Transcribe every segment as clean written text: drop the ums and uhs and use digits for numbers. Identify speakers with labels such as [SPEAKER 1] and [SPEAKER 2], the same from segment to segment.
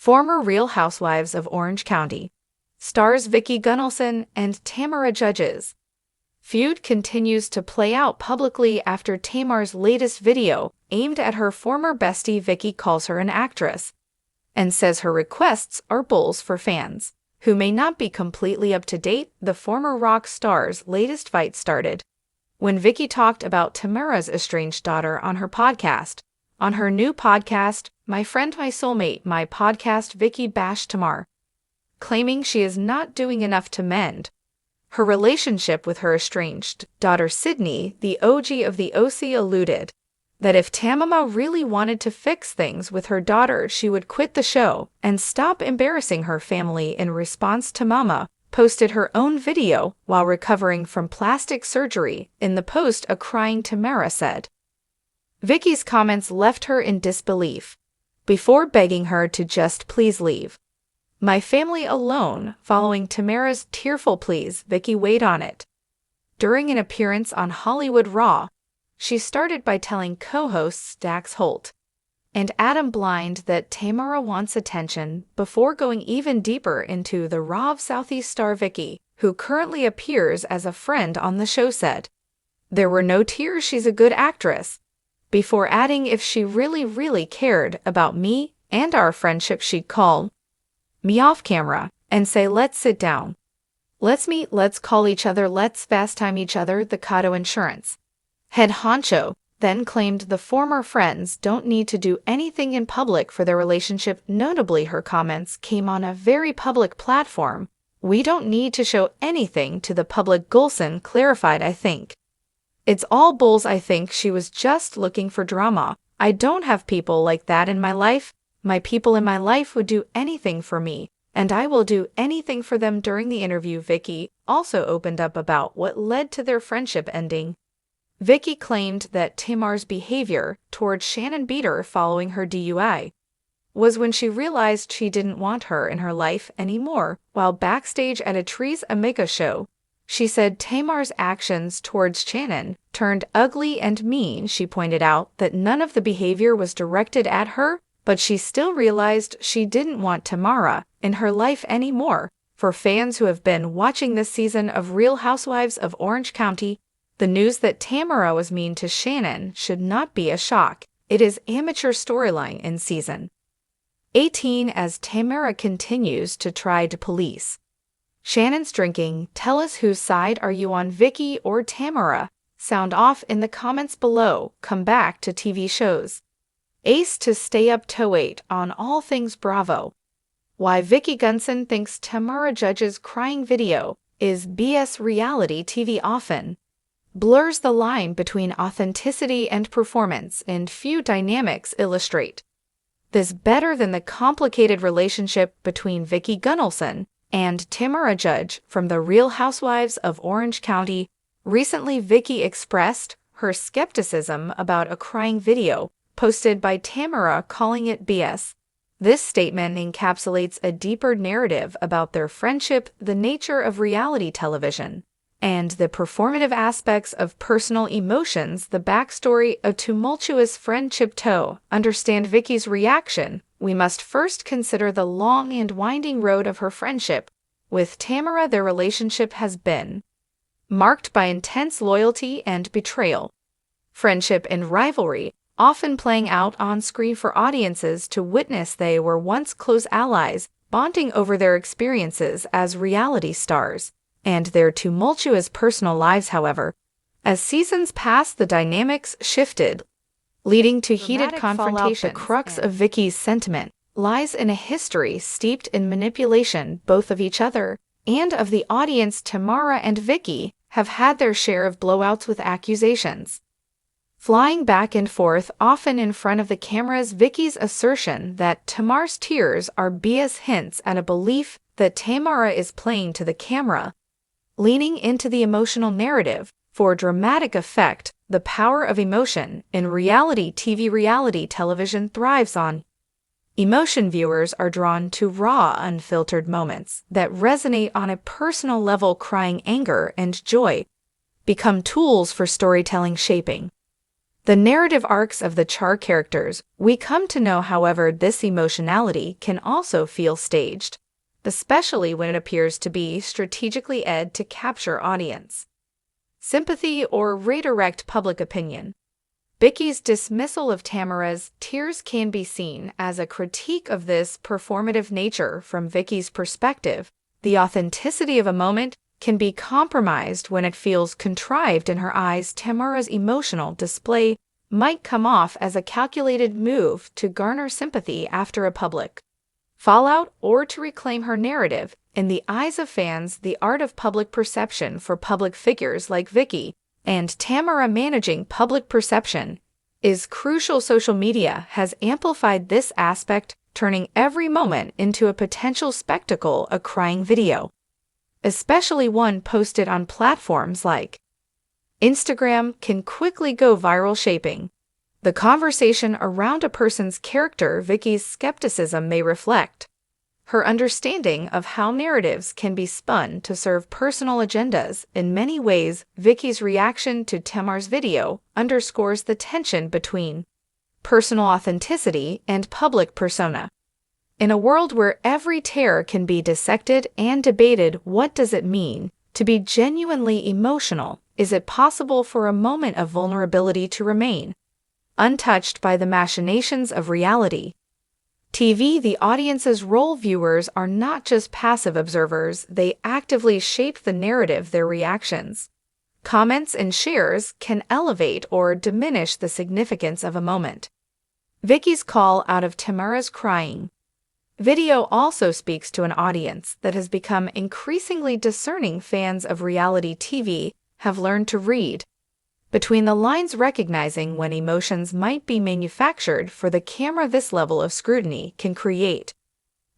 [SPEAKER 1] Former Real Housewives of Orange County. Stars Vicki Gunvalson and Tamra judges. Feud continues to play out publicly after Tamar's latest video, aimed at her former bestie Vicki, calls her an actress and says her requests are bulls for fans who may not be completely up to date. The former rock star's latest fight started when Vicki talked about Tamra's estranged daughter on her podcast. On her new podcast, My Friend, My Soulmate, My Podcast, Vicki bashed Tamra, claiming she is not doing enough to mend her relationship with her estranged daughter. Sydney, the OG of the OC, alluded that if Tamra really wanted to fix things with her daughter, she would quit the show and stop embarrassing her family. In response, Tamra posted her own video while recovering from plastic surgery. In the post, a crying Tamra said Vicki's comments left her in disbelief before begging her to just please leave my family alone. Following Tamra's tearful pleas, Vicki weighed on it. During an appearance on Hollywood Raw, she started by telling co-hosts Dax Holt and Adam Blind that Tamra wants attention before going even deeper into the Raw of Southeast. Star Vicki, who currently appears as a friend on the show, said, "There were no tears, she's a good actress," before adding if she really cared about me and our friendship, she'd call me off camera and say, "Let's sit down. Let's meet, let's call each other, let's FaceTime each other." The Cato Insurance head honcho then claimed the former friends don't need to do anything in public for their relationship. Notably, her comments came on a very public platform. "We don't need to show anything to the public," Gunvalson clarified. "I think it's all bulls. I think she was just looking for drama. I don't have people like that in my life. My people in my life would do anything for me, and I will do anything for them." During the interview, Vicki also opened up about what led to their friendship ending. Vicki claimed that Tamar's behavior towards Shannon Beater following her DUI was when she realized she didn't want her in her life anymore. While backstage at a Trees Amica show, she said Tamar's actions towards Shannon turned ugly and mean. She pointed out that none of the behavior was directed at her, but she still realized she didn't want Tamra in her life anymore. For fans who have been watching this season of Real Housewives of Orange County, the news that Tamra was mean to Shannon should not be a shock. It is amateur storyline in season 18 as Tamra continues to try to police Shannon's drinking. Tell us, whose side are you on, Vicki or Tamra? Sound off in the comments below. Come back to TV shows Ace to stay up to date on all things Bravo. Why Vicki Gunvalson thinks Tamra Judge's crying video is BS. Reality TV often blurs the line between authenticity and performance, and few dynamics illustrate this better than the complicated relationship between Vicki Gunvalson and Tamra Judge from the Real Housewives of Orange County. Recently, Vicki expressed her skepticism about a crying video posted by Tamra, calling it BS. This statement encapsulates a deeper narrative about their friendship, the nature of reality television, and the performative aspects of personal emotions. The backstory: a tumultuous friendship. To understand Vicki's reaction, we must first consider the long and winding road of her friendship with Tamra. Their relationship has been marked by intense loyalty and betrayal, friendship and rivalry, often playing out on screen for audiences to witness. They were once close allies, bonding over their experiences as reality stars and their tumultuous personal lives. However, as seasons passed, the dynamics shifted, leading to heated confrontation. The crux of Vicki's sentiment lies in a history steeped in manipulation, both of each other and of the audience. Tamra and Vicki have had their share of blowouts, with accusations flying back and forth, often in front of the cameras. Vicki's assertion that Tamar's tears are BS hints at a belief that Tamra is playing to the camera, leaning into the emotional narrative for dramatic effect. The power of emotion in reality TV. Reality television thrives on emotion. Viewers are drawn to raw, unfiltered moments that resonate on a personal level. Crying, anger, and joy become tools for storytelling, shaping The narrative arcs of the Char characters, we come to know, however, this emotionality can also feel staged, especially when it appears to be strategically edited to capture audience sympathy or redirect public opinion. Vicki's dismissal of Tamra's tears can be seen as a critique of this performative nature from Vicki's perspective. The authenticity of a moment can be compromised when it feels contrived in her eyes. Tamra's emotional display might come off as a calculated move to garner sympathy after a public fallout or to reclaim her narrative. In the eyes of fans, the art of public perception for public figures like Vicki and Tamra managing public perception is crucial. Social media has amplified this aspect, turning every moment into a potential spectacle. A crying video, especially one posted on platforms like Instagram, can quickly go viral, shaping the conversation around a person's character. Vicki's skepticism may reflect her understanding of how narratives can be spun to serve personal agendas. In many ways, Vicki's reaction to Tamra's video underscores the tension between personal authenticity and public persona. In a world where every tear can be dissected and debated, what does it mean to be genuinely emotional? Is it possible for a moment of vulnerability to remain untouched by the machinations of reality TV? The audience's role. Viewers are not just passive observers, they actively shape the narrative. Their reactions, comments, and shares can elevate or diminish the significance of a moment. Vicki's call out of Tamra's crying video also speaks to an audience that has become increasingly discerning. Fans of reality TV have learned to read between the lines, recognizing when emotions might be manufactured for the camera. This level of scrutiny can create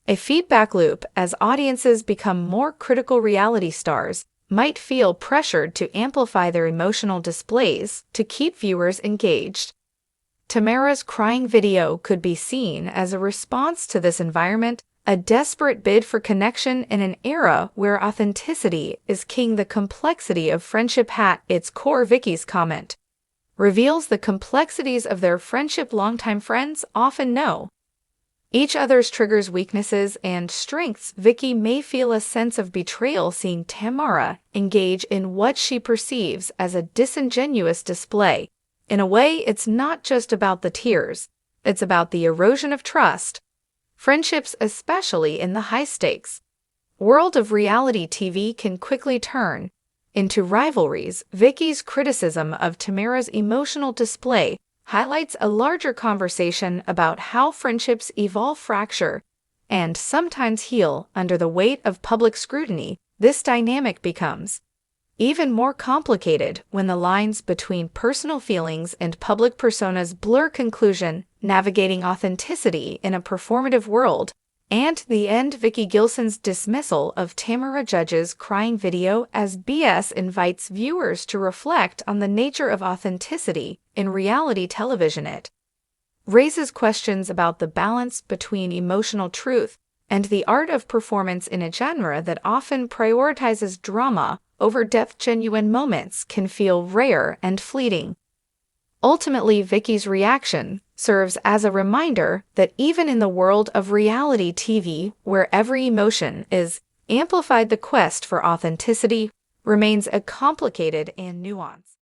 [SPEAKER 1] a feedback loop as audiences become more critical. Reality stars might feel pressured to amplify their emotional displays to keep viewers engaged. Tamra's crying video could be seen as a response to this environment, a desperate bid for connection in an era where authenticity is king. The complexity of friendship at its core. Vicki's comment reveals the complexities of their friendship. Longtime friends often know each other's triggers, weaknesses, and strengths. Vicki may feel a sense of betrayal seeing Tamra engage in what she perceives as a disingenuous display. In a way, it's not just about the tears, it's about the erosion of trust. Friendships, especially in the high-stakes world of reality TV, can quickly turn into rivalries. Vicki's criticism of Tamra's emotional display highlights a larger conversation about how friendships evolve, fracture, and sometimes heal under the weight of public scrutiny. This dynamic becomes even more complicated when the lines between personal feelings and public personas blur. Conclusion: navigating authenticity in a performative world. And the end. Vicki Gilson's dismissal of Tamra Judge's crying video as BS invites viewers to reflect on the nature of authenticity in reality television. It raises questions about the balance between emotional truth and the art of performance in a genre that often prioritizes drama over depth. Genuine moments can feel rare and fleeting. Ultimately, Vicki's reaction serves as a reminder that even in the world of reality TV, where every emotion is amplified, the quest for authenticity remains a complicated and nuanced